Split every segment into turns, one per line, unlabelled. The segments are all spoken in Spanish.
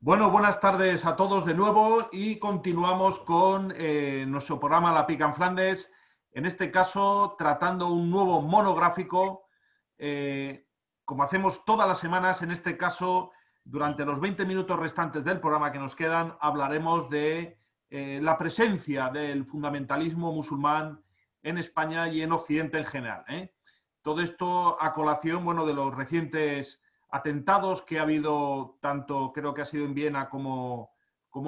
Bueno, buenas tardes a todos de nuevo y continuamos con nuestro programa La Pica en Flandes, en este caso tratando un nuevo monográfico, eh, como hacemos todas las semanas. En este caso, durante los 20 minutos restantes del programa que nos quedan, hablaremos de la presencia del fundamentalismo musulmán en España y en Occidente en general. Todo esto a colación, bueno, de los recientes atentados que ha habido, tanto creo que ha sido en Viena como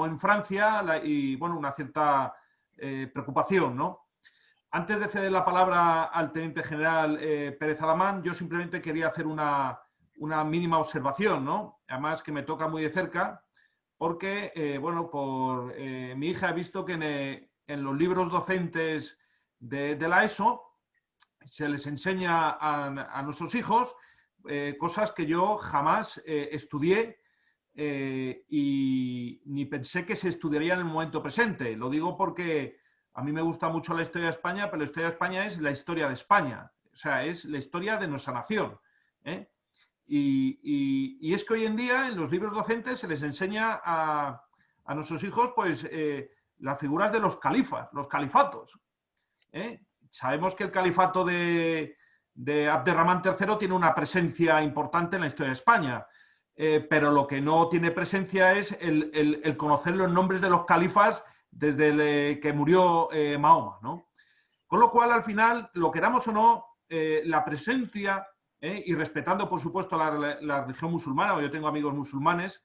en Francia, y bueno, una cierta preocupación, ¿no? Antes de ceder la palabra al teniente general Pérez Alamán, yo simplemente quería hacer una mínima observación, ¿no? Además que me toca muy de cerca, porque, bueno, mi hija ha visto que en los libros docentes de la ESO se les enseña a nuestros hijos cosas que yo jamás estudié y ni pensé que se estudiaría en el momento presente. Lo digo porque a mí me gusta mucho la historia de España, pero la historia de España es la historia de España, o sea, es la historia de nuestra nación. ¿eh? Y es que hoy en día en los libros docentes se les enseña a nuestros hijos pues las figuras de los califas, los califatos. ¿eh? Sabemos que el califato de Abderramán III tiene una presencia importante en la historia de España, pero lo que no tiene presencia es el conocer los nombres de los califas desde que murió Mahoma, ¿no? Con lo cual, al final, lo queramos o no, la presencia, y respetando, por supuesto, la religión musulmana, yo tengo amigos musulmanes,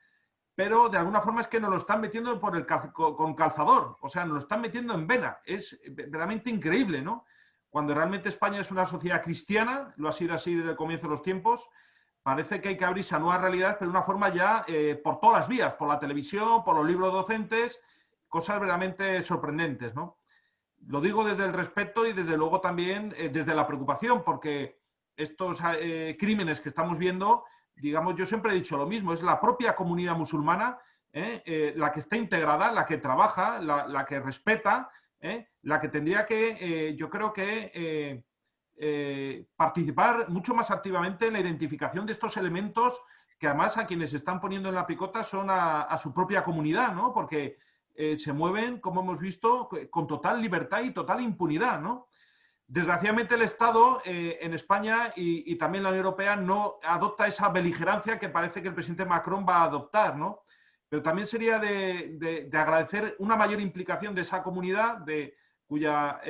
pero de alguna forma es que nos lo están metiendo con calzador, o sea, nos lo están metiendo en vena. Es verdaderamente increíble, ¿no? Cuando realmente España es una sociedad cristiana, lo ha sido así desde el comienzo de los tiempos, parece que hay que abrirse a nuevas realidades, pero de una forma ya por todas las vías, por la televisión, por los libros docentes, cosas verdaderamente sorprendentes, ¿no? Lo digo desde el respeto y desde luego también desde la preocupación, porque estos crímenes que estamos viendo, digamos, yo siempre he dicho lo mismo, es la propia comunidad musulmana la que está integrada, la que trabaja, la que respeta, la que tendría que, yo creo que, participar mucho más activamente en la identificación de estos elementos que además a quienes se están poniendo en la picota son a su propia comunidad, ¿no? Porque se mueven, como hemos visto, con total libertad y total impunidad, ¿no? Desgraciadamente el Estado en España y también la Unión Europea no adopta esa beligerancia que parece que el presidente Macron va a adoptar, ¿no? Pero también sería de agradecer una mayor implicación de esa comunidad, cuya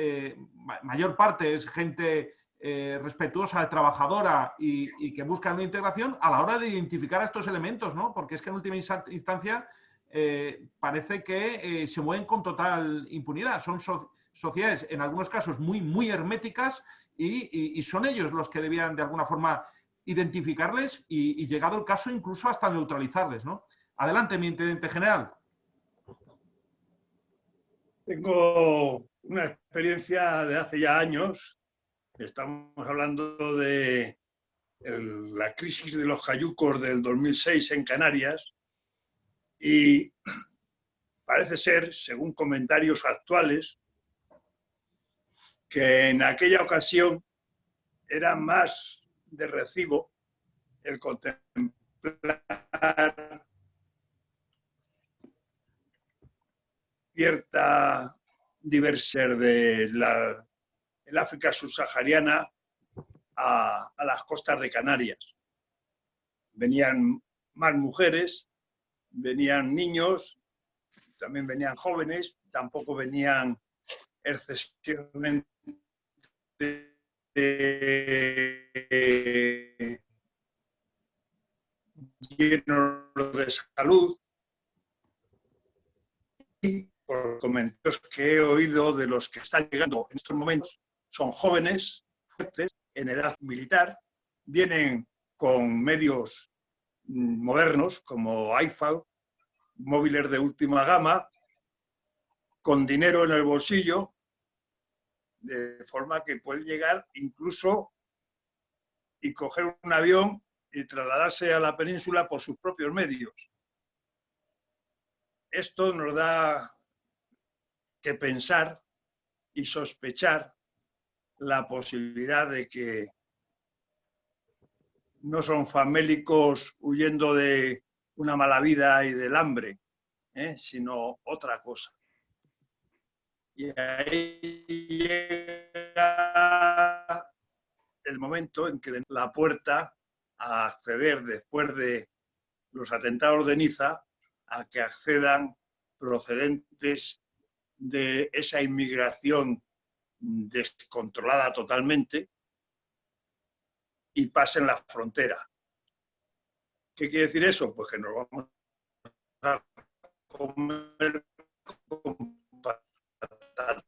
mayor parte es gente respetuosa, trabajadora y que busca una integración a la hora de identificar a estos elementos, ¿no? Porque es que en última instancia parece que se mueven con total impunidad. Son sociedades, en algunos casos, muy herméticas y son ellos los que debían, de alguna forma, identificarles y llegado el caso, incluso hasta neutralizarles, ¿no? Adelante, mi intendente general.
Tengo una experiencia de hace ya años. Estamos hablando de la crisis de los cayucos del 2006 en Canarias y parece ser, según comentarios actuales, que en aquella ocasión era más de recibo el contemplar cierta diversidad el África subsahariana a las costas de Canarias. Venían más mujeres, venían niños, también venían jóvenes, tampoco venían excesivamente llenos de salud. Y por comentarios que he oído de los que están llegando en estos momentos, son jóvenes, fuertes, en edad militar, vienen con medios modernos como iPhone, móviles de última gama, con dinero en el bolsillo, de forma que pueden llegar incluso y coger un avión y trasladarse a la península por sus propios medios. Esto nos da que pensar y sospechar la posibilidad de que no son famélicos huyendo de una mala vida y del hambre, sino otra cosa. Y ahí llega el momento en que la puerta a acceder después de los atentados de Niza, a que accedan procedentes de esa inmigración descontrolada totalmente y pasen la frontera. ¿Qué quiere decir eso? Pues que nos vamos a comer con patatas.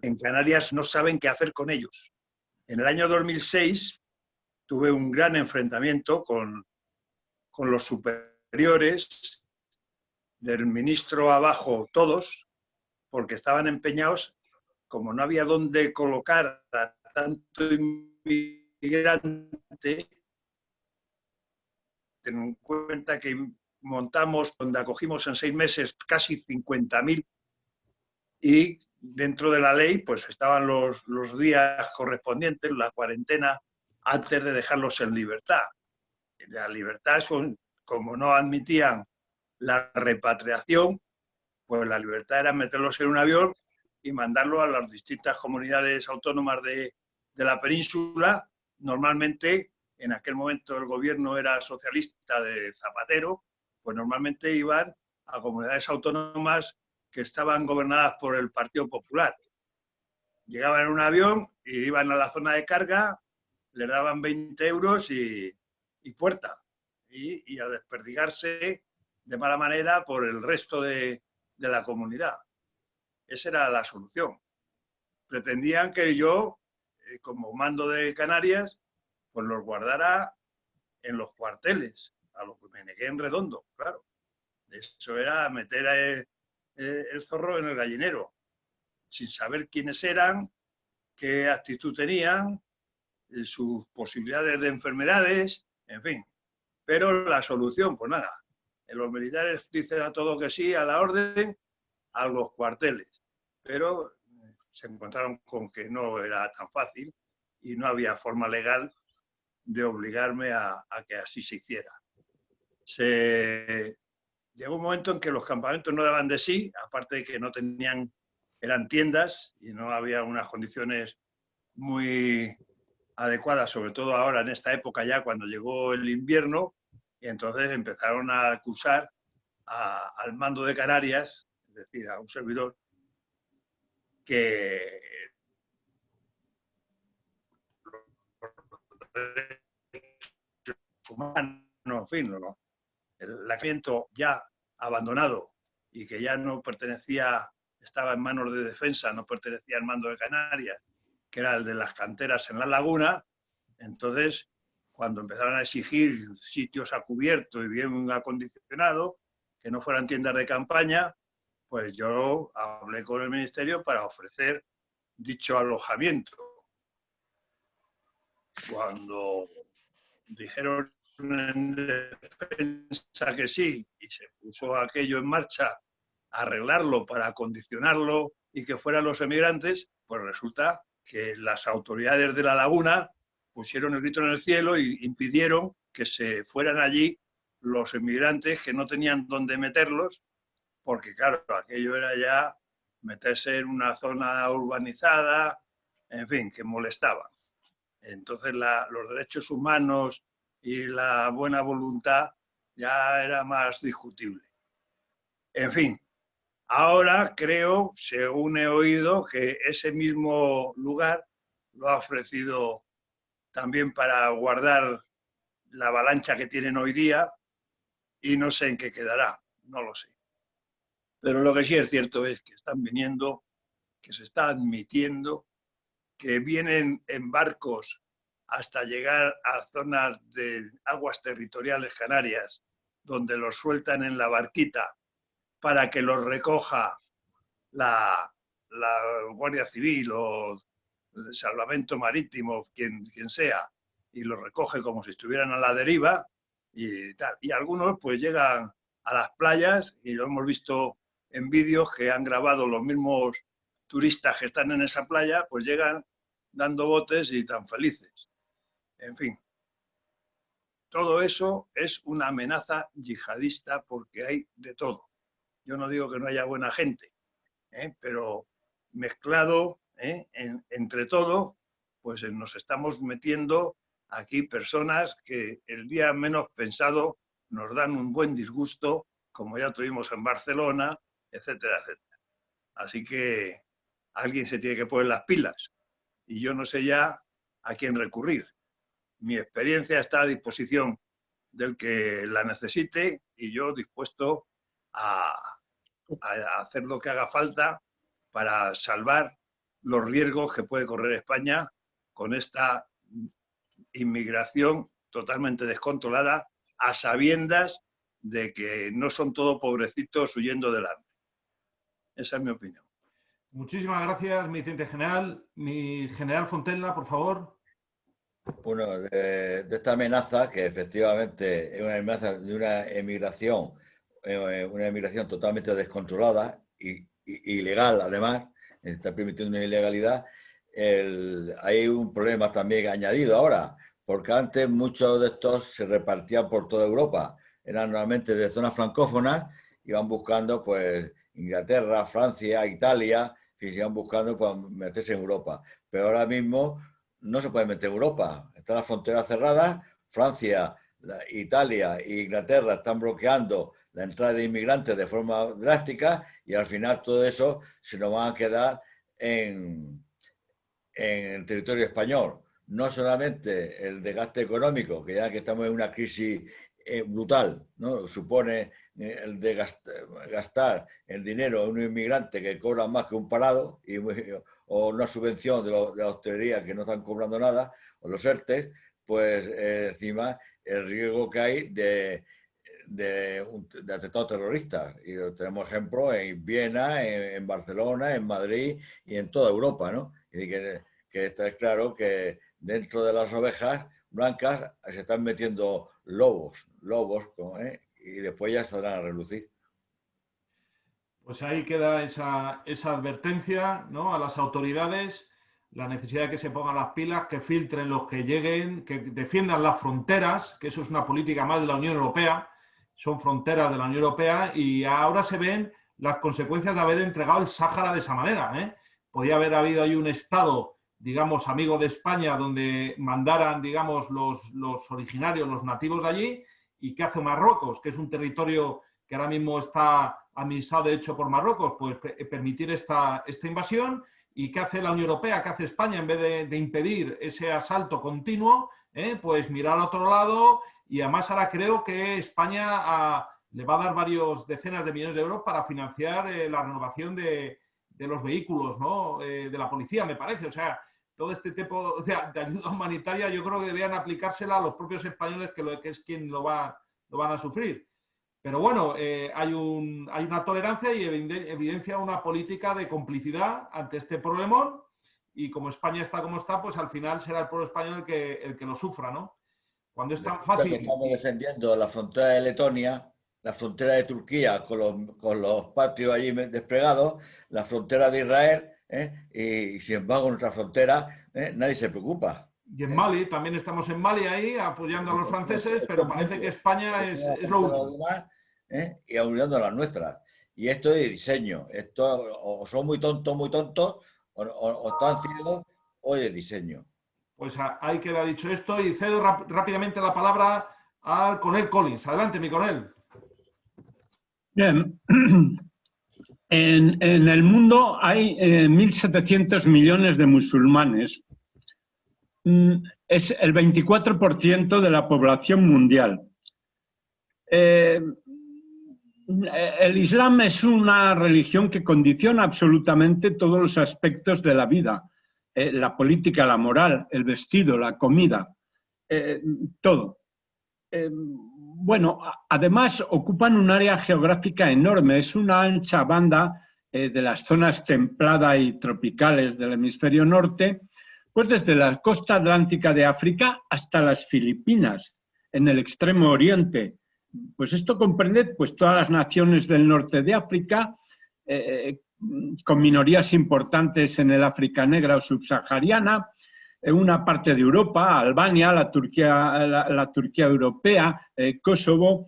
En Canarias no saben qué hacer con ellos. En el año 2006 tuve un gran enfrentamiento con los superiores, del ministro abajo todos, porque estaban empeñados, como no había dónde colocar a tanto inmigrante, ten en cuenta que montamos, donde acogimos en 6 meses casi 50.000, y dentro de la ley pues estaban los días correspondientes, la cuarentena, antes de dejarlos en libertad. La libertad es como no admitían la repatriación, pues la libertad era meterlos en un avión y mandarlos a las distintas comunidades autónomas de la península. Normalmente, en aquel momento el gobierno era socialista de Zapatero, pues normalmente iban a comunidades autónomas que estaban gobernadas por el Partido Popular. Llegaban en un avión y iban a la zona de carga, les daban 20 euros y puerta. Y a desperdigarse de mala manera por el resto de la comunidad. Esa era la solución. Pretendían que yo, como mando de Canarias, pues los guardara en los cuarteles, a lo que me negué en redondo, claro. Eso era meter el zorro en el gallinero, sin saber quiénes eran, qué actitud tenían, sus posibilidades de enfermedades, en fin. Pero la solución, pues nada, los militares dicen a todo que sí, a la orden, a los cuarteles. Pero se encontraron con que no era tan fácil y no había forma legal de obligarme a que así se hiciera. Llegó un momento en que los campamentos no daban de sí, aparte de que no tenían, eran tiendas y no había unas condiciones muy adecuadas, sobre todo ahora en esta época ya cuando llegó el invierno, y entonces empezaron a acusar al mando de Canarias, es decir, a un servidor, que humanos, en fin, el acento ya abandonado y que ya no pertenecía, estaba en manos de defensa, no pertenecía al mando de Canarias, que era el de las canteras en la laguna. Entonces, cuando empezaron a exigir sitios a cubierto y bien acondicionado, que no fueran tiendas de campaña, pues yo hablé con el ministerio para ofrecer dicho alojamiento. Cuando dijeron en defensa que sí y se puso aquello en marcha, arreglarlo para acondicionarlo y que fueran los emigrantes, pues resulta que las autoridades de la laguna pusieron el grito en el cielo y impidieron que se fueran allí los emigrantes que no tenían dónde meterlos, porque claro, aquello era ya meterse en una zona urbanizada, en fin, que molestaba. Entonces los derechos humanos y la buena voluntad ya era más discutible. En fin, ahora creo, según he oído, que ese mismo lugar lo ha ofrecido también para guardar la avalancha que tienen hoy día y no sé en qué quedará, no lo sé. Pero lo que sí es cierto es que están viniendo, que se está admitiendo, que vienen en barcos hasta llegar a zonas de aguas territoriales canarias, donde los sueltan en la barquita para que los recoja la Guardia Civil o el Salvamento Marítimo, quien sea, y los recoge como si estuvieran a la deriva y tal. Y algunos pues llegan a las playas, y lo hemos visto en vídeos que han grabado los mismos turistas que están en esa playa, pues llegan dando botes y tan felices. En fin, todo eso es una amenaza yihadista porque hay de todo. Yo no digo que no haya buena gente, pero mezclado entre todo, pues nos estamos metiendo aquí personas que el día menos pensado nos dan un buen disgusto, como ya tuvimos en Barcelona, etcétera, etcétera. Así que alguien se tiene que poner las pilas y yo no sé ya a quién recurrir. Mi experiencia está a disposición del que la necesite y yo dispuesto a hacer lo que haga falta para salvar los riesgos que puede correr España con esta inmigración totalmente descontrolada, a sabiendas de que no son todos pobrecitos huyendo del hambre. Esa es mi opinión.
Muchísimas gracias, mi teniente general. Mi general Fontella, por favor.
Bueno, de esta amenaza, que efectivamente es una amenaza de una emigración totalmente descontrolada y ilegal, además, está permitiendo una ilegalidad, hay un problema también añadido ahora, porque antes muchos de estos se repartían por toda Europa, eran normalmente de zonas francófonas, iban buscando pues Inglaterra, Francia, Italia, iban buscando pues, meterse en Europa, pero ahora mismo no se puede meter en Europa, están las fronteras cerradas, Francia, Italia e Inglaterra están bloqueando la entrada de inmigrantes de forma drástica y al final todo eso se nos va a quedar en el territorio español. No solamente el desgaste económico, que ya que estamos en una crisis brutal, ¿no? Supone el de gastar el dinero en un inmigrante que cobra más que un parado o una subvención de la hostelería que no están cobrando nada, o los ERTE, pues encima el riesgo que hay de atentados terroristas. Y tenemos ejemplos en Viena, en Barcelona, en Madrid y en toda Europa, ¿no? Y que está claro que dentro de las ovejas blancas se están metiendo lobos, y después ya saldrán a relucir.
Pues ahí queda esa advertencia, ¿no?, a las autoridades, la necesidad de que se pongan las pilas, que filtren los que lleguen, que defiendan las fronteras, que eso es una política más de la Unión Europea, son fronteras de la Unión Europea y ahora se ven las consecuencias de haber entregado el Sáhara de esa manera. Podía haber habido ahí un Estado, digamos, amigo de España, donde mandaran, digamos, los originarios, los nativos de allí. ¿Y qué hace Marruecos? Que es un territorio que ahora mismo está administrado de hecho por Marruecos, pues permitir esta invasión. ¿Y qué hace la Unión Europea? ¿Qué hace España? En vez de impedir ese asalto continuo, pues mirar a otro lado. Y además ahora creo que España le va a dar varios decenas de millones de euros para financiar la renovación de los vehículos, ¿no?, de la policía, me parece. O sea, todo este tipo de ayuda humanitaria yo creo que deberían aplicársela a los propios españoles, que es quien lo van a sufrir. Pero bueno, hay una tolerancia y evidencia una política de complicidad ante este problemón, y como España está como está, pues al final será el pueblo español el que lo sufra, ¿no? Cuando es tan fácil...
Estamos defendiendo la frontera de Letonia, la frontera de Turquía con los patrios allí desplegados, la frontera de Israel, y sin embargo nuestra frontera nadie se preocupa.
Y en Mali, también estamos en Mali ahí apoyando a los franceses, pero parece que España es lo último.
Y ayudando a las nuestras. Y esto es de diseño. Esto o son muy tontos, o están ciegos, o de diseño.
Pues ahí queda dicho esto y cedo rápidamente la palabra al coronel Collins. Adelante, mi coronel.
Bien. En el mundo hay 1.700 millones de musulmanes. Es el 24% de la población mundial. El Islam es una religión que condiciona absolutamente todos los aspectos de la vida. La política, la moral, el vestido, la comida, todo. Bueno, además ocupan un área geográfica enorme, es una ancha banda de las zonas templadas y tropicales del hemisferio norte, pues desde la costa atlántica de África hasta las Filipinas, en el extremo oriente. Pues esto comprende pues, todas las naciones del norte de África, con minorías importantes en el África negra o subsahariana, una parte de Europa, Albania, la Turquía europea, Kosovo,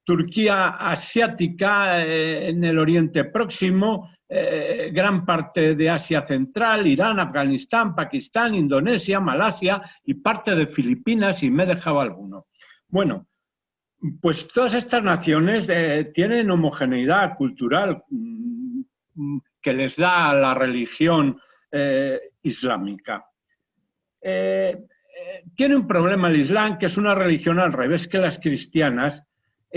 Turquía asiática en el Oriente Próximo, gran parte de Asia Central, Irán, Afganistán, Pakistán, Indonesia, Malasia y parte de Filipinas, y me he dejado alguno. Bueno, pues todas estas naciones tienen homogeneidad cultural que les da la religión islámica. Tiene un problema el Islam, que es una religión al revés que las cristianas,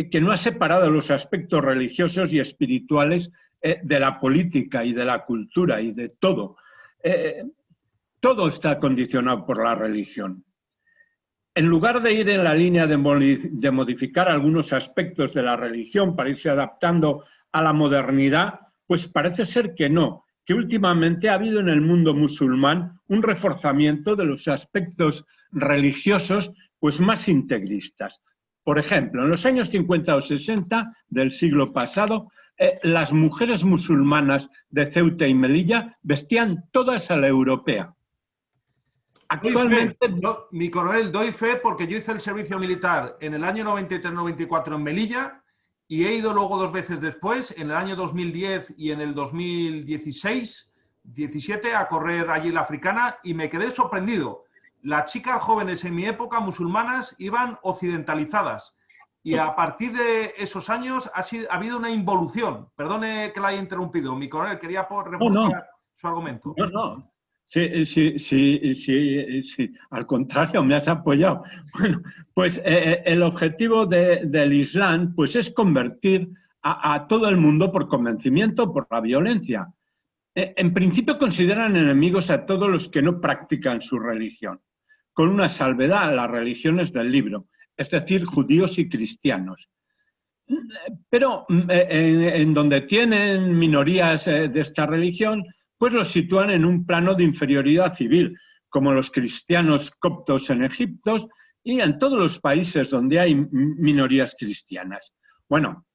que no ha separado los aspectos religiosos y espirituales de la política y de la cultura y de todo. Todo está condicionado por la religión. En lugar de ir en la línea de modificar algunos aspectos de la religión para irse adaptando a la modernidad, pues parece ser que no, que últimamente ha habido en el mundo musulmán un reforzamiento de los aspectos religiosos pues más integristas. Por ejemplo, en los años 50 o 60 del siglo pasado, las mujeres musulmanas de Ceuta y Melilla vestían todas a la europea.
Actualmente, mi coronel, doy fe porque yo hice el servicio militar en el año 93-94 en Melilla y he ido luego 2 veces después, en el año 2010 y en el 2016-17, a correr allí la africana y me quedé sorprendido. Las chicas jóvenes en mi época, musulmanas, iban occidentalizadas y a partir de esos años ha habido una involución. Perdone que la haya interrumpido, mi coronel, quería reforzar su argumento.
No. Sí, al contrario, me has apoyado. Bueno, pues el objetivo del Islam pues, es convertir a todo el mundo por convencimiento, por la violencia. En principio consideran enemigos a todos los que no practican su religión, con una salvedad a las religiones del libro, es decir, judíos y cristianos. Pero en donde tienen minorías de esta religión, pues los sitúan en un plano de inferioridad civil, como los cristianos coptos en Egipto y en todos los países donde hay minorías cristianas. Bueno,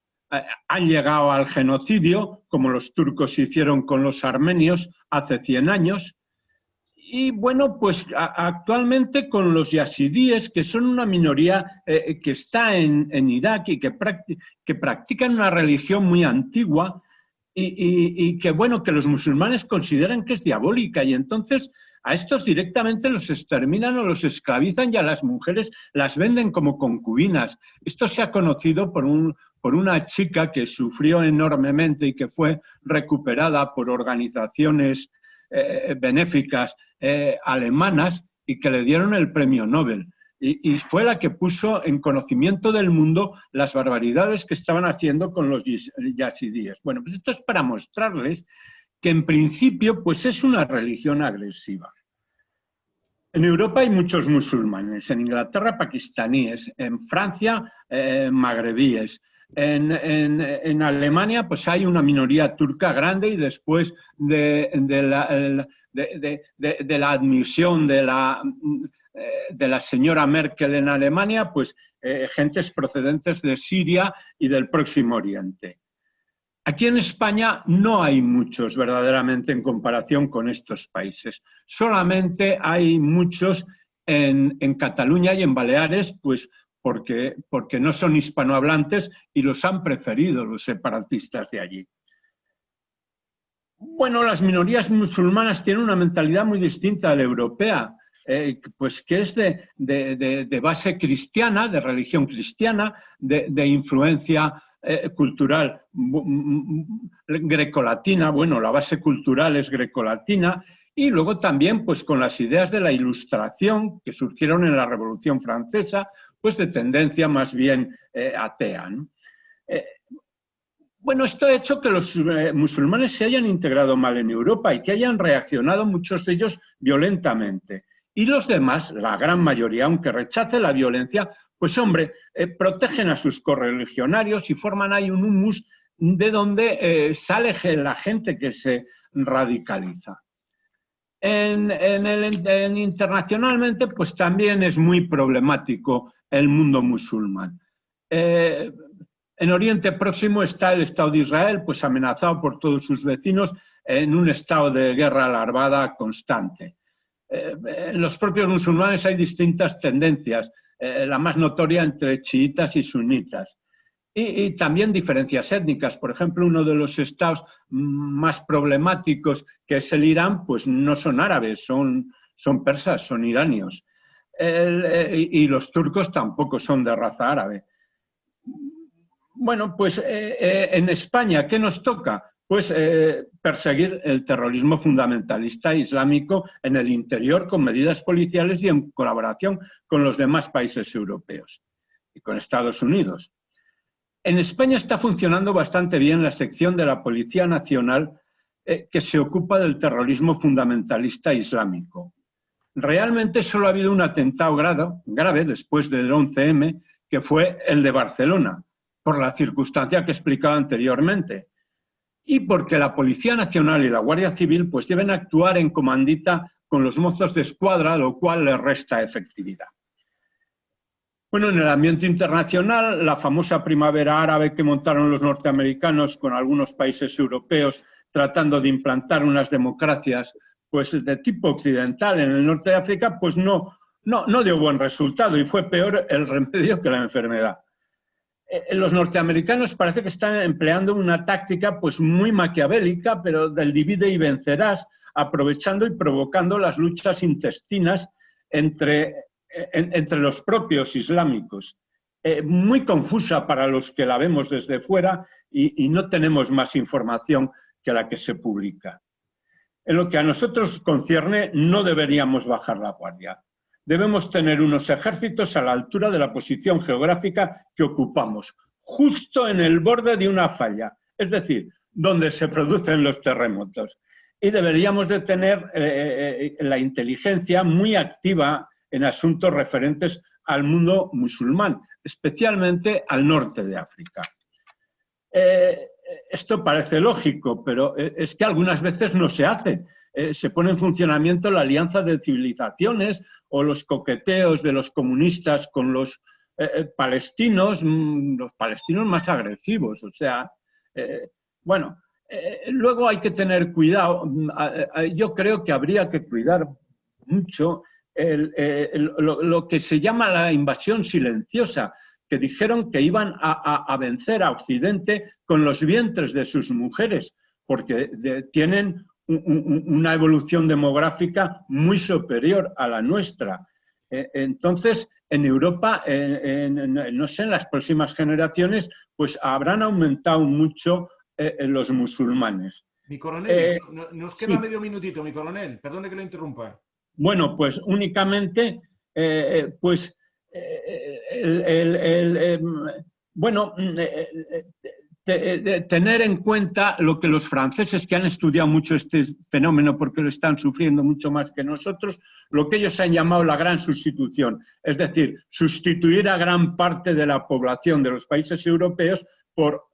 han llegado al genocidio, como los turcos hicieron con los armenios hace 100 años, y bueno, pues actualmente con los yazidíes, que son una minoría que está en Irak y que practican una religión muy antigua, y que, bueno, que los musulmanes consideran que es diabólica y entonces a estos directamente los exterminan o los esclavizan y a las mujeres las venden como concubinas. Esto se ha conocido por una chica que sufrió enormemente y que fue recuperada por organizaciones benéficas alemanas y que le dieron el premio Nobel. Y fue la que puso en conocimiento del mundo las barbaridades que estaban haciendo con los yazidíes. Bueno, pues esto es para mostrarles que en principio pues es una religión agresiva. En Europa hay muchos musulmanes, en Inglaterra pakistaníes, en Francia magrebíes, en Alemania pues hay una minoría turca grande y después de la admisión de la señora Merkel en Alemania, pues gentes procedentes de Siria y del Próximo Oriente. Aquí en España no hay muchos verdaderamente en comparación con estos países. Solamente hay muchos en Cataluña y en Baleares, pues porque no son hispanohablantes y los han preferido los separatistas de allí. Bueno, las minorías musulmanas tienen una mentalidad muy distinta a la europea. Pues que es de base cristiana, de religión cristiana, de influencia cultural grecolatina. Bueno, la base cultural es grecolatina y luego también pues con las ideas de la Ilustración que surgieron en la Revolución Francesa, pues de tendencia más bien atea, ¿no? Bueno, esto ha hecho que los musulmanes se hayan integrado mal en Europa y que hayan reaccionado muchos de ellos violentamente. Y los demás, la gran mayoría, aunque rechace la violencia, pues hombre, protegen a sus correligionarios y forman ahí un humus de donde sale la gente que se radicaliza. Internacionalmente, pues también es muy problemático el mundo musulmán. En Oriente Próximo está el Estado de Israel, pues amenazado por todos sus vecinos en un estado de guerra larvada constante. En los propios musulmanes hay distintas tendencias, la más notoria entre chiitas y sunitas. Y también diferencias étnicas. Por ejemplo, uno de los estados más problemáticos, que es el Irán, pues no son árabes, son persas, son iranios. Y los turcos tampoco son de raza árabe. Bueno, pues en España, ¿qué nos toca? Pues perseguir el terrorismo fundamentalista islámico en el interior con medidas policiales y en colaboración con los demás países europeos y con Estados Unidos. En España está funcionando bastante bien la sección de la Policía Nacional que se ocupa del terrorismo fundamentalista islámico. Realmente solo ha habido un atentado grave después del 11M, que fue el de Barcelona, por la circunstancia que explicaba anteriormente. Y porque la Policía Nacional y la Guardia Civil pues deben actuar en comandita con los mozos de escuadra, lo cual les resta efectividad. Bueno, en el ambiente internacional, la famosa primavera árabe que montaron los norteamericanos con algunos países europeos tratando de implantar unas democracias pues, de tipo occidental en el norte de África, pues no dio buen resultado y fue peor el remedio que la enfermedad. Los norteamericanos parece que están empleando una táctica pues, muy maquiavélica, pero del divide y vencerás, aprovechando y provocando las luchas intestinas entre los propios islámicos. Muy confusa para los que la vemos desde fuera y no tenemos más información que la que se publica. En lo que a nosotros concierne, no deberíamos bajar la guardia. Debemos tener unos ejércitos a la altura de la posición geográfica que ocupamos, justo en el borde de una falla, es decir, donde se producen los terremotos. Y deberíamos de tener la inteligencia muy activa en asuntos referentes al mundo musulmán, especialmente al norte de África. Esto parece lógico, pero es que algunas veces no se hace. Se pone en funcionamiento la alianza de civilizaciones o los coqueteos de los comunistas con los palestinos más agresivos. O sea, bueno, luego hay que tener cuidado. Yo creo que habría que cuidar mucho lo que se llama la invasión silenciosa, que dijeron que iban a vencer a Occidente con los vientres de sus mujeres, porque tienen una evolución demográfica muy superior a la nuestra. Entonces, en Europa, no sé, en las próximas generaciones, pues habrán aumentado mucho los musulmanes.
Mi coronel, nos queda
sí.
medio minutito, mi coronel, perdone que lo interrumpa.
Bueno, pues únicamente, tener en cuenta lo que los franceses, que han estudiado mucho este fenómeno porque lo están sufriendo mucho más que nosotros, lo que ellos han llamado la gran sustitución, es decir, sustituir a gran parte de la población de los países europeos por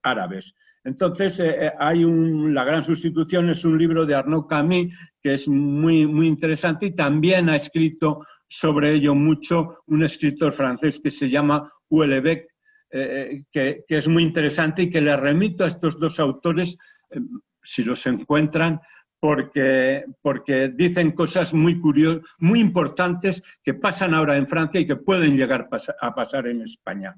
árabes. Entonces, La gran sustitución es un libro de Arnaud Camus que es muy, muy interesante, y también ha escrito sobre ello mucho un escritor francés que se llama Houellebecq, que es muy interesante y que le remito a estos dos autores, si los encuentran, porque dicen cosas muy curiosas, muy importantes que pasan ahora en Francia y que pueden llegar a pasar en España.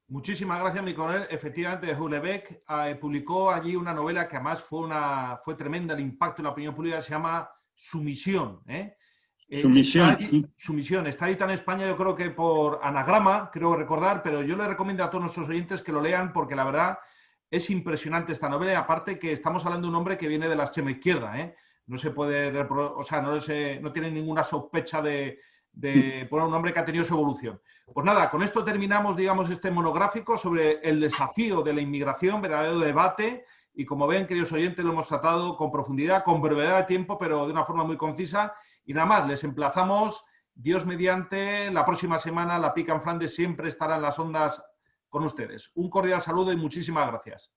Muchísimas gracias, mi coronel. Efectivamente, Houellebecq publicó allí una novela que además fue tremenda el impacto en la opinión pública, se llama Sumisión. Sumisión. Está edita en España, yo creo que por anagrama, creo recordar, pero yo le recomiendo a todos nuestros oyentes que lo lean porque la verdad es impresionante esta novela, y aparte que estamos hablando de un hombre que viene de la extrema izquierda, no se puede, o sea, no tiene ninguna sospecha de poner un hombre que ha tenido su evolución. Pues nada, con esto terminamos, digamos, este monográfico sobre el desafío de la inmigración, verdadero debate, y como ven, queridos oyentes, lo hemos tratado con profundidad, con brevedad de tiempo, pero de una forma muy concisa. Y nada más, les emplazamos, Dios mediante, la próxima semana La Pica en Flandes siempre estará en las ondas con ustedes. Un cordial saludo y muchísimas gracias.